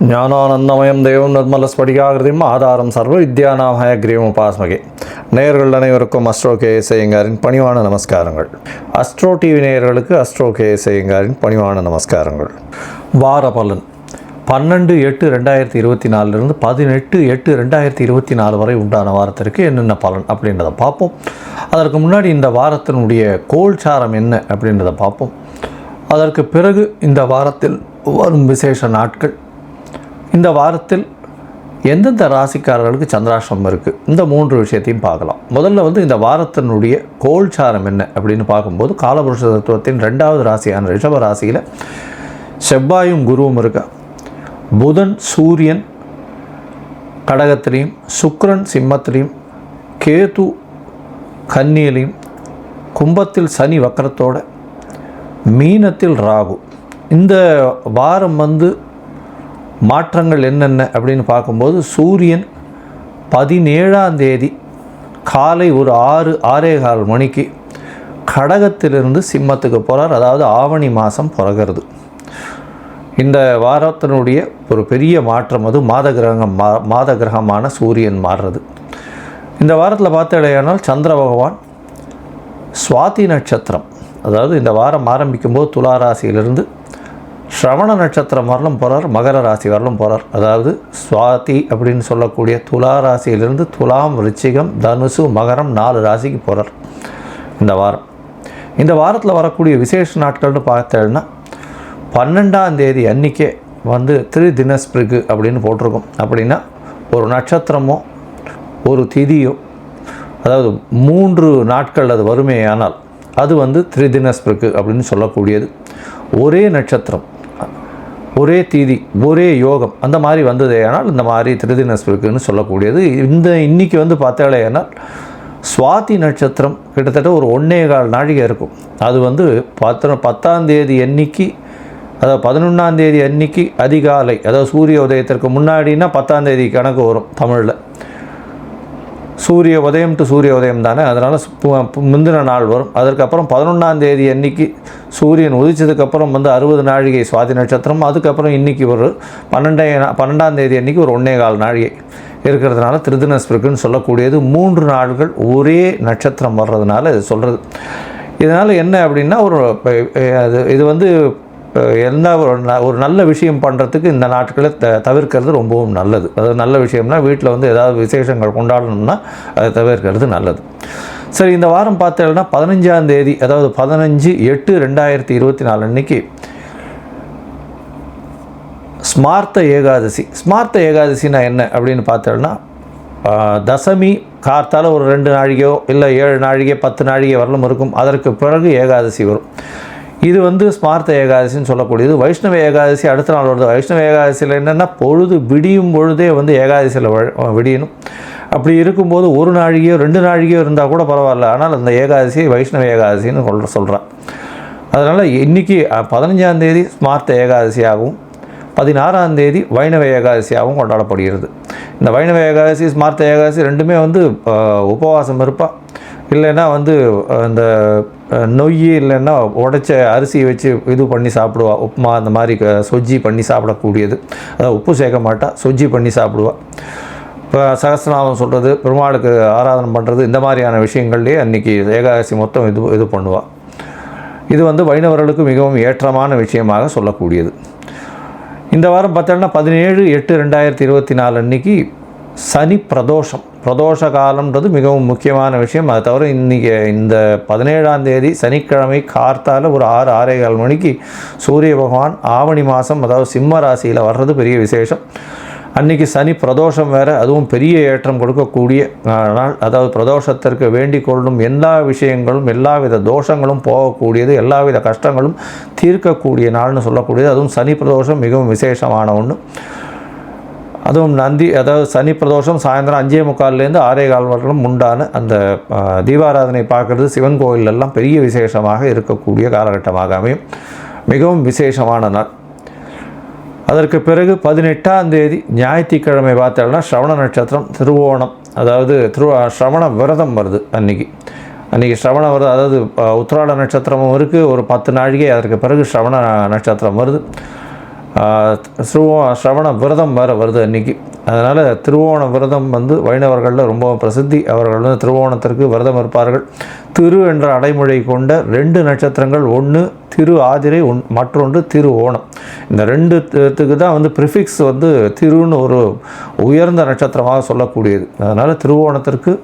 ஞானானந்தமயம் தேவம் நிர்மலஸ்படிகாகிருதியும் ஆதாரம் சர்வ வித்யாநாமய கிரீவம் உபாஸ்மகே. நேயர்கள் அனைவருக்கும் அஸ்ட்ரோ கேஎஸ் ஐயங்காரின் பணிவான நமஸ்காரங்கள். அஸ்ட்ரோ டிவி நேயர்களுக்கு அஸ்ட்ரோ கேஎஸ் ஐயங்காரின் பணிவான நமஸ்காரங்கள். வார பலன் 12/8/2024 18/8/2024 வரை உண்டான வாரத்திற்கு என்னென்ன பலன் அப்படின்றத பார்ப்போம். அதற்கு முன்னாடி இந்த வாரத்தினுடைய கோல்சாரம் என்ன அப்படின்றத பார்ப்போம். அதற்கு பிறகு இந்த வாரத்தில் வரும் விசேஷ நாட்கள், இந்த வாரத்தில் எந்தெந்த ராசிக்காரர்களுக்கு சந்திராஷ்டிரமம் இருக்குது, இந்த 3 விஷயத்தையும் பார்க்கலாம். முதல்ல இந்த வாரத்தினுடைய கோல்சாரம் என்ன அப்படின்னு பார்க்கும்போது, காலபுருஷ தத்துவத்தின் 2வது ராசியான ரிஷப ராசியில் செவ்வாயும் குருவும் இருக்கா. புதன் சூரியன் கடகத்திலையும், சுக்கிரன் சிம்மத்திலையும், கேது கன்னியிலையும், கும்பத்தில் சனி வக்கரத்தோட, மீனத்தில் ராகு. இந்த வாரம் மாற்றங்கள் என்னென்ன அப்படின்னு பார்க்கும்போது, சூரியன் 17ஆம் தேதி காலை ஒரு 6:15 மணிக்கு கடகத்திலிருந்து சிம்மத்துக்கு போகிறார். அதாவது ஆவணி மாதம் பிறகுறது. இந்த வாரத்தினுடைய ஒரு பெரிய மாற்றம் மாத கிரகமான சூரியன் மாறுறது. இந்த வாரத்தில் பார்த்தடையானால் சந்திர பகவான் சுவாதி நட்சத்திரம், அதாவது இந்த வாரம் ஆரம்பிக்கும்போது துலா ராசியிலிருந்து ஸ்ரவண நட்சத்திரம் வரலும் போகிறார், மகர ராசி வரலும் போகிறார். அதாவது சுவாதி அப்படின்னு சொல்லக்கூடிய துலா ராசியிலிருந்து துலாம், விருச்சிகம், தனுசு, மகரம் 4 ராசிக்கு போகிறார் இந்த வாரம். இந்த வாரத்தில் வரக்கூடிய விசேஷ நாட்கள்னு பார்த்தேன்னா 12ஆம் தேதி அன்றைக்கே திரிதினஸ்பிரிகு அப்படின்னு போட்டிருக்கோம். அப்படின்னா ஒரு நட்சத்திரமோ ஒரு திதியோ, அதாவது 3 நாட்கள் அது வறுமையானால் அது திரிதினஸ்பிரிகு அப்படின்னு சொல்லக்கூடியது. ஒரே நட்சத்திரம், ஒரே தீதி, ஒரே யோகம், அந்த மாதிரி வந்ததேயானால் இந்த மாதிரி திரிதினஸ்பிரிக்குன்னு சொல்லக்கூடியது. இன்றைக்கி பார்த்தாலேயானால் சுவாதி நட்சத்திரம் கிட்டத்தட்ட ஒரு 1.25 நாழிகை இருக்கும். அது 10ஆம் தேதி அன்னைக்கு, அதாவது 11ஆம் தேதி அன்னைக்கு அதிகாலை, அதாவது சூரிய உதயத்திற்கு முன்னாடினா 10ஆம் தேதி கணக்கு வரும் தமிழில். சூரிய உதயம் டு சூரிய உதயம் தானே, அதனால் முந்தின நாள் வரும். அதற்கப்புறம் 11ஆம் தேதி அன்னைக்கு சூரியன் உதிச்சதுக்கப்புறம் 60 நாழிகை சுவாதி நட்சத்திரம். அதுக்கப்புறம் இன்றைக்கி ஒரு 12ஆம் தேதி அன்றைக்கி ஒரு 1.25 நாழிகை இருக்கிறதுனால திரிதினஸ்பிரிக்குன்னு சொல்லக்கூடியது. 3 நாட்கள் ஒரே நட்சத்திரம் வர்றதுனால இது சொல்கிறது. இதனால் என்ன அப்படின்னா, இது என்ன ஒரு நல்ல விஷயம் பண்ணுறதுக்கு இந்த நாட்களை தவிர்க்கிறது ரொம்பவும் நல்லது. அதாவது நல்ல விஷயம்னா வீட்டில் ஏதாவது விசேஷங்கள் கொண்டாடணும்னா அதை தவிர்க்கிறது நல்லது. சரி, இந்த வாரம் பார்த்தீங்கன்னா 15ஆம் தேதி, அதாவது 15/8/2024 அன்னைக்கு ஸ்மார்த்த ஏகாதசி. ஸ்மார்த்த ஏகாதசினா என்ன அப்படின்னு பார்த்தோம்னா, தசமி கார்த்தால் ஒரு 2 நாழிகையோ இல்லை 7 நாழிகை 10 நாழிகை வரலும் இருக்கும். அதற்கு பிறகு ஏகாதசி வரும். இது ஸ்மார்த்த ஏகாதசின்னு சொல்லக்கூடியது. வைஷ்ணவ ஏகாதசி அடுத்த நாள் வருது. வைஷ்ணவ ஏகாதசியில் என்னென்னா, பொழுது விடியும் பொழுதே ஏகாதசியில் விடியணும். அப்படி இருக்கும்போது 1 நாழிகையோ 2 நாழிகையோ இருந்தால் கூட பரவாயில்ல. ஆனால் அந்த ஏகாதசி வைஷ்ணவ ஏகாதசின்னு சொல்கிறான். அதனால் இன்றைக்கி 15ஆம் தேதி ஸ்மார்த்த ஏகாதசியாகவும் 16ஆம் தேதி வைணவ ஏகாதசியாகவும் கொண்டாடப்படுகிறது. இந்த வைணவ ஏகாதசி ஸ்மார்த்த ஏகாதசி ரெண்டுமே உபவாசம் இருப்பாள். இல்லைன்னா இந்த நொய் இல்லைன்னா உடைச்ச அரிசி வச்சு இது பண்ணி சாப்பிடுவா. உப்புமா அந்த மாதிரி சொஜ்ஜி பண்ணி சாப்பிடக்கூடியது. அதாவது உப்பு சேர்க்க மாட்டா, சொஜ்ஜி பண்ணி சாப்பிடுவா. இப்போ சகஸ்ரநாமம் சொல்கிறது, பெருமாளுக்கு ஆராதனை பண்ணுறது, இந்த மாதிரியான விஷயங்கள்லேயே அன்றைக்கி ஏகாதசி மொத்தம் இது பண்ணுவாள். இது வைணவர்களுக்கு மிகவும் ஏற்றமான விஷயமாக சொல்லக்கூடியது. இந்த வாரம் பார்த்தோன்னா 17/8/2024 அன்றைக்கி சனி பிரதோஷம். பிரதோஷ காலம்ன்றது மிகவும் முக்கியமான விஷயம். அதை தவிர இன்றைக்கி இந்த 17ஆம் தேதி சனிக்கிழமை கார்த்தால் ஒரு 6:15 மணிக்கு சூரிய பகவான் ஆவணி மாதம், அதாவது சிம்ம ராசியில் வர்றது பெரிய விசேஷம். அன்றைக்கி சனி பிரதோஷம் வேறு, அதுவும் பெரிய ஏற்றம் கொடுக்கக்கூடிய நாள். அதாவது பிரதோஷத்திற்கு வேண்டிக் கொள்ளும் எல்லா விஷயங்களும், எல்லாவித தோஷங்களும் போகக்கூடியது, எல்லாவித கஷ்டங்களும் தீர்க்கக்கூடிய நாள்னு சொல்லக்கூடியது. அதுவும் சனி பிரதோஷம் மிகவும் விசேஷமான ஒன்று. அதுவும் அதாவது சனி பிரதோஷம் சாயந்தரம் 5:45 6:15 வரலும் உண்டான அந்த தீபாராதனை பார்க்குறது சிவன் கோயிலெல்லாம் பெரிய விசேஷமாக இருக்கக்கூடிய காலகட்டமாக அமையும். மிகவும் விசேஷமான நாள். அதற்கு பிறகு 18ஆம் தேதி ஞாயிற்றுக்கிழமை பார்த்தோம்னா ஸ்ரவண நட்சத்திரம், திருவோணம், அதாவது ஸ்ரவண விரதம் வருது. அன்றைக்கி ஸ்ரவண விரதம், அதாவது உத்திராட நட்சத்திரமும் இருக்குது, ஒரு 10 நாழிகை. அதற்கு பிறகு ஸ்ரவண நட்சத்திரம் வருது. ஸ்ரவண விரதம் வேறு வருது அன்றைக்கி. அதனால் திருவோண விரதம் வந்து வைணவர்களில் ரொம்ப பிரசித்தி. அவர்கள் வந்து திருவோணத்திற்கு விரதம் இருப்பார்கள். திரு என்ற அடைமொழி கொண்ட 2 நட்சத்திரங்கள், ஒன்று திரு ஆதிரை, மற்றொன்று திரு ஓணம். இந்த 2த்துக்கு தான் வந்து ப்ரிஃபிக்ஸ் வந்து திருன்னு ஒரு உயர்ந்த நட்சத்திரமாக சொல்லக்கூடியது. அதனால் திருவோணத்திற்கு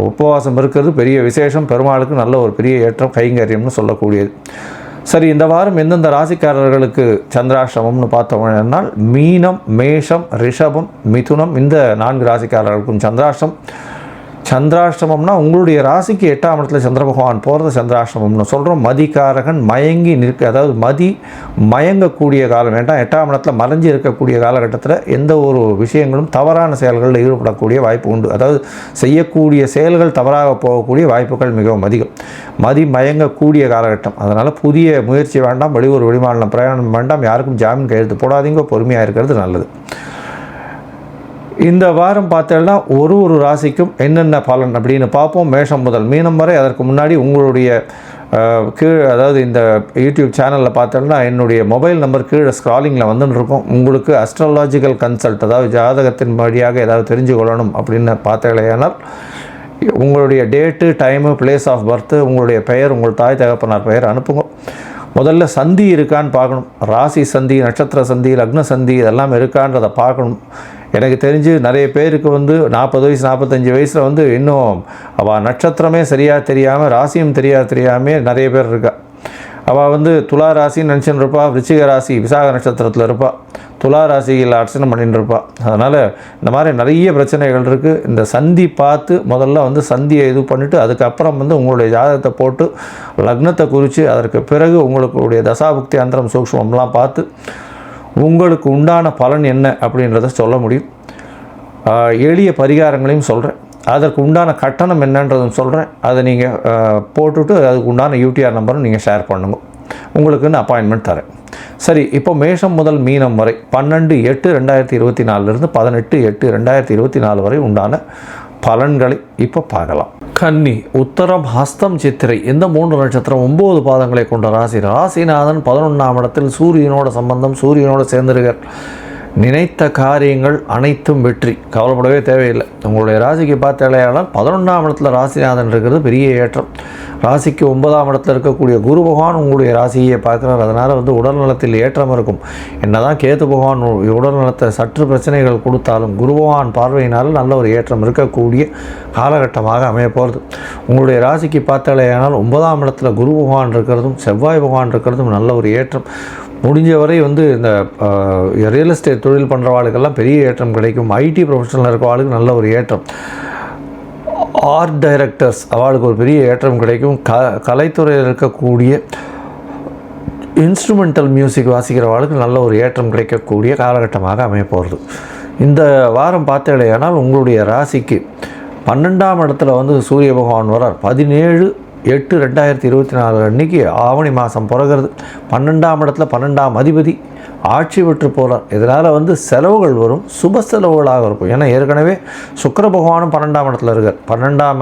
உபவாசம் இருக்கிறது பெரிய விசேஷம். பெருமாளுக்கு நல்ல ஒரு பெரிய ஏற்றம், கைங்கரியம்னு சொல்லக்கூடியது. சரி, இந்த வாரம் எந்தெந்த ராசிக்காரர்களுக்கு சந்திராஷ்டமம்னு பார்த்தோம்னால் மீனம், மேஷம், ரிஷபம், மிதுனம், இந்த 4 ராசிக்காரர்களுக்கும் சந்திராஷ்டமம்னா உங்களுடைய ராசிக்கு 8ஆம் இடத்துல சந்திர பகவான் போகிறது சந்திராஷ்டமம்னு சொல்கிறோம். மதிகாரகன் மயங்கி நிற்க, அதாவது மயங்கக்கூடிய காலம். வேண்டாம், 8ஆம் இடத்துல மறைஞ்சி இருக்கக்கூடிய காலகட்டத்தில் எந்த ஒரு விஷயங்களும் தவறான செயல்களில் ஈடுபடக்கூடிய வாய்ப்பு உண்டு. அதாவது செய்யக்கூடிய செயல்கள் தவறாக போகக்கூடிய வாய்ப்புகள் மிகவும் அதிகம். மயங்கக்கூடிய காலகட்டம். அதனால் புதிய முயற்சி வேண்டாம், வெளியூர் வெளிமாநிலம் பிரயாணம் வேண்டாம், யாருக்கும் ஜாமீன் கையெழுத்து போடாதீங்க, பொறுமையாக இருக்கிறது நல்லது. இந்த வாரம் பார்த்தேன்னா ஒரு ராசிக்கும் என்னென்ன பலன் அப்படின்னு பார்ப்போம். மேஷம் முதல் மீனம் வரை. அதற்கு முன்னாடி உங்களுடைய அதாவது இந்த யூடியூப் சேனலில் பார்த்தோம்னா என்னுடைய மொபைல் நம்பர் கீழே ஸ்க்ராலிங்கில் வந்துன்னு இருக்கும். உங்களுக்கு அஸ்ட்ராலாஜிக்கல் கன்சல்ட், அதாவது ஜாதகத்தின் வழியாக ஏதாவது தெரிஞ்சு கொள்ளணும் அப்படின்னு பார்த்தேனால் உங்களுடைய date, time, place of birth, உங்களுடைய பெயர், உங்கள் தாய் தகப்பனார் பெயர் அனுப்புங்க. முதல்ல சந்தி இருக்கான்னு பார்க்கணும். ராசி சந்தி, நட்சத்திர சந்தி, லக்ன சந்தி இதெல்லாம் இருக்கான்றதை பார்க்கணும். எனக்கு தெரிஞ்சு நிறைய பேருக்கு வந்து 40 வயசு 45 வயசில் வந்து இன்னும் அவள் நட்சத்திரமே சரியாக தெரியாமல், ராசியும் தெரியாமல் நிறைய பேர் இருக்கா. அவள் வந்து துலா ராசின்னு நினச்சின்னு இருப்பாள், விருச்சிக ராசி விசாக நட்சத்திரத்தில் இருப்பாள், துலா ராசியில் அர்ச்சனை பண்ணிட்டு இருப்பாள். அதனால் இந்த மாதிரி நிறைய பிரச்சனைகள் இருக்குது. இந்த சந்தி பார்த்து முதல்ல வந்து சந்தியை இது பண்ணிவிட்டு அதுக்கப்புறம் வந்து உங்களுடைய ஜாதகத்தை போட்டு லக்னத்தை குறித்து அதற்கு பிறகு உங்களுடைய தசாபுக்தி அந்தரம் சூக்ஷ்மம்லாம் பார்த்து உங்களுக்கு உண்டான பலன் என்ன அப்படின்றத சொல்ல முடியும். எளிய பரிகாரங்களையும் சொல்கிறேன், அதற்கு உண்டான கட்டணம் என்னன்றதும் சொல்கிறேன். அதை நீங்கள் போட்டுவிட்டு அதுக்கு உண்டான யூடிஆர் நம்பரும் நீங்கள் ஷேர் பண்ணுங்க. உங்களுக்குன்னு அப்பாயின்மெண்ட் தரேன். சரி, இப்போ மேஷம் முதல் மீனம் வரை 12/8/2024 18/8/2024 வரை உண்டான பலன்களை இப்போ பார்க்கலாம். கன்னி, உத்தரம், ஹஸ்தம், சித்திரை இந்த 3 நட்சத்திரம் 9 பாதங்களை கொண்ட ராசி. ராசிநாதன் 11ஆம் இடத்தில் சூரியனோட சம்பந்தம், சூரியனோட சேர்ந்திருக்கார். நினைத்த காரியங்கள் அனைத்தும் வெற்றி, கவலைப்படவே தேவையில்லை. உங்களுடைய ராசிக்கு பார்த்தாலேயானால் 11ஆம் இடத்துல ராசிநாதன் இருக்கிறது பெரிய ஏற்றம். ராசிக்கு 9ஆம் இடத்துல இருக்கக்கூடிய குரு பகவான் உங்களுடைய ராசியை பார்க்குறார். அதனால் வந்து உடல்நலத்தில் ஏற்றம் இருக்கும். என்னதான் கேது பகவான் உடல்நலத்தை சற்று பிரச்சனைகள் கொடுத்தாலும் குரு பகவான் பார்வையினால் நல்ல ஒரு ஏற்றம் இருக்கக்கூடிய காலகட்டமாக அமைய போகிறது. உங்களுடைய ராசிக்கு பார்த்தாலேயானால் 9ஆம் இடத்துல குரு பகவான் இருக்கிறதும் செவ்வாய் பகவான் இருக்கிறதும் நல்ல ஒரு ஏற்றம். முடிஞ்சவரை வந்து இந்த ரியல் எஸ்டேட் தொழில் பண்ணுறவாளுக்கெல்லாம் பெரிய ஏற்றம் கிடைக்கும். ஐடி ப்ரொஃபஷனல் இருக்கிறவாளுக்கு நல்ல ஒரு ஏற்றம். ஆர்ட் டைரக்டர்ஸ் அவளுக்கு ஒரு பெரிய ஏற்றம் கிடைக்கும். கலைத்துறையில் இருக்கக்கூடிய இன்ஸ்ட்ருமெண்டல் மியூசிக் வாசிக்கிறவாளுக்கு நல்ல ஒரு ஏற்றம் கிடைக்கக்கூடிய காலகட்டமாக அமைய போகிறது. இந்த வாரம் பார்த்தேனால் உங்களுடைய ராசிக்கு 12ஆம் இடத்துல வந்து சூரிய பகவான் வரார். 17/8/2024 அன்றைக்கி ஆவணி மாதம் பிறகுறது. 12ஆம் இடத்துல 12ஆம் அதிபதி ஆட்சி பெற்று போகிறார். இதனால் வந்து செலவுகள் வரும், சுப செலவுகளாக இருக்கும். ஏன்னா ஏற்கனவே சுக்கிர பகவானும் 12ஆம் இடத்துல இருக்கார். 12ஆம்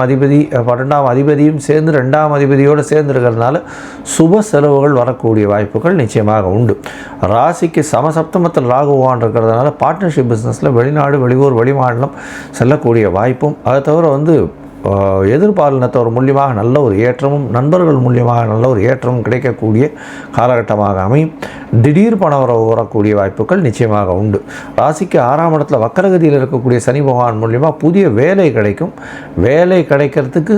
அதிபதியும் சேர்ந்து 2ஆம் அதிபதியோடு சேர்ந்து இருக்கிறதுனால சுப செலவுகள் வரக்கூடிய வாய்ப்புகள் நிச்சயமாக உண்டு. ராசிக்கு சமசப்தமத்தில் ராகு பகவான் இருக்கிறதுனால பார்ட்னர்ஷிப் பிஸ்னஸில் வெளிநாடு, வெளியூர், வெளிமாநிலம் செல்லக்கூடிய வாய்ப்பும், அதை தவிர வந்து எதிர்பாலினத்தவர் மூலியமாக நல்ல ஒரு ஏற்றமும், நண்பர்கள் மூலியமாக நல்ல ஒரு ஏற்றமும் கிடைக்கக்கூடிய காலகட்டமாக அமையும். திடீர் பணம் வரக்கூடிய வாய்ப்புகள் நிச்சயமாக உண்டு. ராசிக்கு 6ஆம் இடத்துல வக்கரகதியில் இருக்கக்கூடிய சனி பகவான் மூலியமாக புதிய வேலை கிடைக்கும். வேலை கிடைக்கிறதுக்கு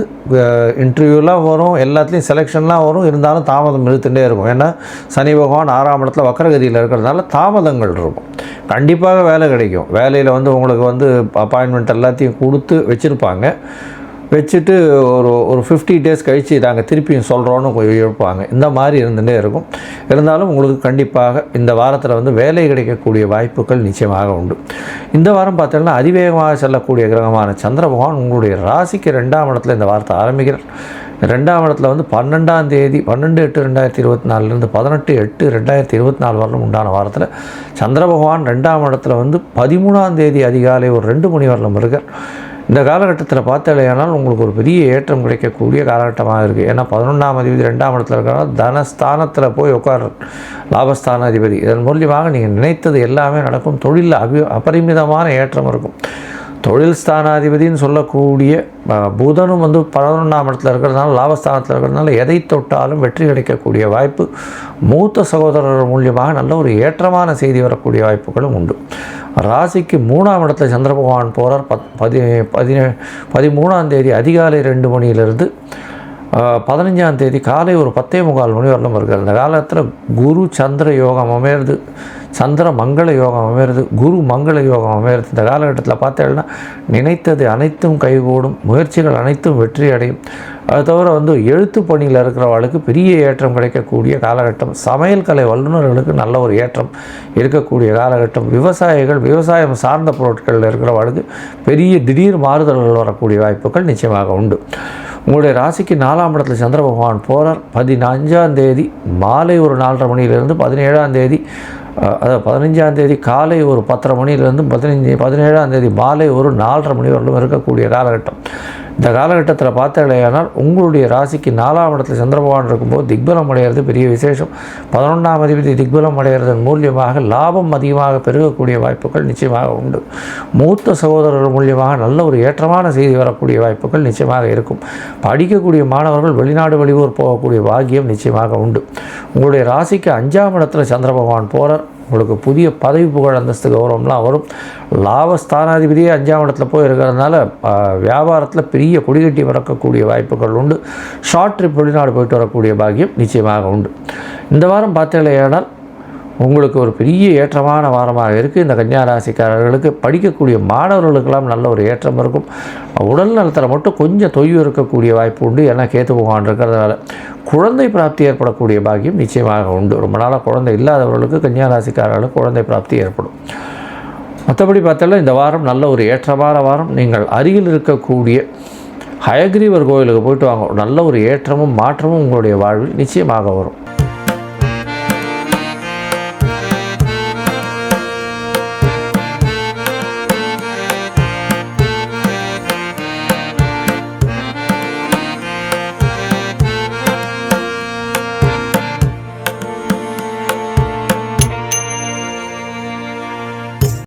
இன்டர்வியூலாம் வரும், எல்லாத்துலேயும் செலெக்ஷன்லாம் வரும். இருந்தாலும் தாமதம் இருந்துகிட்டே இருக்கும். ஏன்னா சனி பகவான் 6ஆம் இடத்துல வக்கரகதியில் இருக்கிறதுனால தாமதங்கள் இருக்கும். கண்டிப்பாக வேலை கிடைக்கும். வேலையில் வந்து உங்களுக்கு வந்து அப்பாயின்மெண்ட் எல்லாத்தையும் கொடுத்து வச்சுட்டு ஒரு 50 டேஸ் கழித்து நாங்கள் திருப்பியும் சொல்கிறோன்னு இருப்பாங்க. இந்த மாதிரி இருந்துகிட்டே இருக்கும். இருந்தாலும் உங்களுக்கு கண்டிப்பாக இந்த வாரத்தில் வந்து வேலை கிடைக்கக்கூடிய வாய்ப்புகள் நிச்சயமாக உண்டு. இந்த வாரம் பார்த்தீங்கன்னா அதிவேகமாக செல்லக்கூடிய கிரகமான சந்திர பகவான் உங்களுடைய ராசிக்கு 2ஆம் இடத்துல இந்த வாரத்தை ஆரம்பிக்கிறார். 2ஆம் இடத்துல வந்து 12ஆம் தேதி 12/8/2024 18/8/2024 வரலும் உண்டான வாரத்தில் சந்திர பகவான் 2ஆம் இடத்துல வந்து 13ஆம் தேதி அதிகாலை ஒரு 2 மணி வரலும் இருக்கார். இந்த காலகட்டத்தில் பார்த்தாலேயானால் உங்களுக்கு ஒரு பெரிய ஏற்றம் கிடைக்கக்கூடிய காலகட்டமாக இருக்குது. ஏன்னா 11ஆம் அதிபதி 2ஆம் இடத்துல இருக்கிறனால தனஸ்தானத்தில் போய் உட்கார் லாபஸ்தான அதிபதி. இதன் மூலியமாக நீங்கள் நினைத்தது எல்லாமே நடக்கும். தொழிலில் அபரிமிதமான ஏற்றம் இருக்கும். தொழில் ஸ்தானாதிபதினு சொல்லக்கூடிய புதனும் 11ஆம் இடத்துல இருக்கிறதுனால லாபஸ்தானத்தில் இருக்கிறதுனால எதை தொட்டாலும் வெற்றி கிடைக்கக்கூடிய வாய்ப்பு, மூத்த சகோதரர் மூலியமாக நல்ல ஒரு ஏற்றமான செய்தி வரக்கூடிய வாய்ப்புகளும் உண்டு. ராசிக்கு 3ஆம் இடத்துல சந்திர பகவான் போகிறார். 13ஆம் தேதி அதிகாலை 2 மணியிலிருந்து 15ஆம் தேதி காலை ஒரு 10:45 மணி வரலும் இருக்கிறது. இந்த காலத்தில் குரு சந்திர யோகம் அமையிறது, சந்திர மங்கள யோகம் அமையிறது, குரு மங்கள யோகம் அமையிறது. இந்த காலகட்டத்தில் பார்த்தேன்னா நினைத்தது அனைத்தும் கைகூடும், முயற்சிகள் அனைத்தும் வெற்றி அடையும். அது தவிர எழுத்து பணியில் இருக்கிறவர்களுக்கு பெரிய ஏற்றம் கிடைக்கக்கூடிய காலகட்டம். சமையல் கலை வல்லுநர்களுக்கு நல்ல ஒரு ஏற்றம் இருக்கக்கூடிய காலகட்டம். விவசாயிகள், விவசாயம் சார்ந்த பொருட்களில் இருக்கிறவர்களுக்கு பெரிய திடீர் மாறுதல்கள் வரக்கூடிய வாய்ப்புகள் நிச்சயமாக உண்டு. உங்களுடைய ராசிக்கு 4ஆம் இடத்துல சந்திர பகவான் போகிறார். 15ஆம் தேதி மாலை ஒரு 4:30 மணியிலிருந்து 17ஆம் தேதி, அதாவது 15ஆம் தேதி காலை ஒரு 10:30 மணியிலிருந்து 17ஆம் தேதி மாலை ஒரு 4:30 மணி வரலும் இருக்கக்கூடிய காலகட்டம். இந்த காலகட்டத்தில் பார்த்தாலேயானால் உங்களுடைய ராசிக்கு 4ஆம் இடத்துல சந்திர பகவான் இருக்கும்போது திக்பலம் அடைகிறது பெரிய விசேஷம். 11ஆம் அதிபதி திக்பலம் அடைகிறதன் மூலியமாக லாபம் அதிகமாக பெருகக்கூடிய வாய்ப்புகள் நிச்சயமாக உண்டு. மூத்த சகோதரர்கள் மூலியமாக நல்ல ஒரு ஏற்றமான செய்தி வரக்கூடிய வாய்ப்புகள் நிச்சயமாக இருக்கும். படிக்கக்கூடிய மாணவர்கள் வெளிநாடு வெளியூர் போகக்கூடிய பாக்கியம் நிச்சயமாக உண்டு. உங்களுடைய ராசிக்கு 5ஆம் இடத்துல சந்திர பகவான் போகிறார். உங்களுக்கு புதிய பதவி புகழ் அந்தஸ்து கௌரவம்லாம் வரும். லாபஸ்தானாதிபதியே 5ஆம் இடத்துல போய் இருக்கிறதுனால வியாபாரத்தில் பெரிய கொடிகட்டி பறக்கக்கூடிய வாய்ப்புகள் உண்டு. ஷார்ட் ட்ரிப் வெளிநாடு போயிட்டு வரக்கூடிய பாக்கியம் நிச்சயமாக உண்டு. இந்த வாரம் பார்த்தீங்களேனால் உங்களுக்கு ஒரு பெரிய ஏற்றமான வாரமாக இருக்குது. இந்த கன்னியா ராசிக்காரர்களுக்கு படிக்கக்கூடிய மாணவர்களுக்கெல்லாம் நல்ல ஒரு ஏற்றம் இருக்கும். உடல் நலத்தில் மட்டும் கொஞ்சம் தொய்வு இருக்கக்கூடிய வாய்ப்பு உண்டு. ஏன்னா கேத்து பகவான் இருக்கிறதுனால குழந்தை பிராப்தி ஏற்படக்கூடிய பாக்கியம் நிச்சயமாக உண்டு. ரொம்ப நாளாக குழந்தை இல்லாதவர்களுக்கு கன்னியா ராசிக்காரர்களுக்கு குழந்தை பிராப்தி ஏற்படும். மற்றபடி பார்த்தாலும் இந்த வாரம் நல்ல ஒரு ஏற்றமான வாரம். நீங்கள் அருகில் இருக்கக்கூடிய ஹயக்ரீவர் கோயிலுக்கு போயிட்டு வாங்க. நல்ல ஒரு ஏற்றமும் மாற்றமும் உங்களுடைய வாழ்வில் நிச்சயமாக வரும்.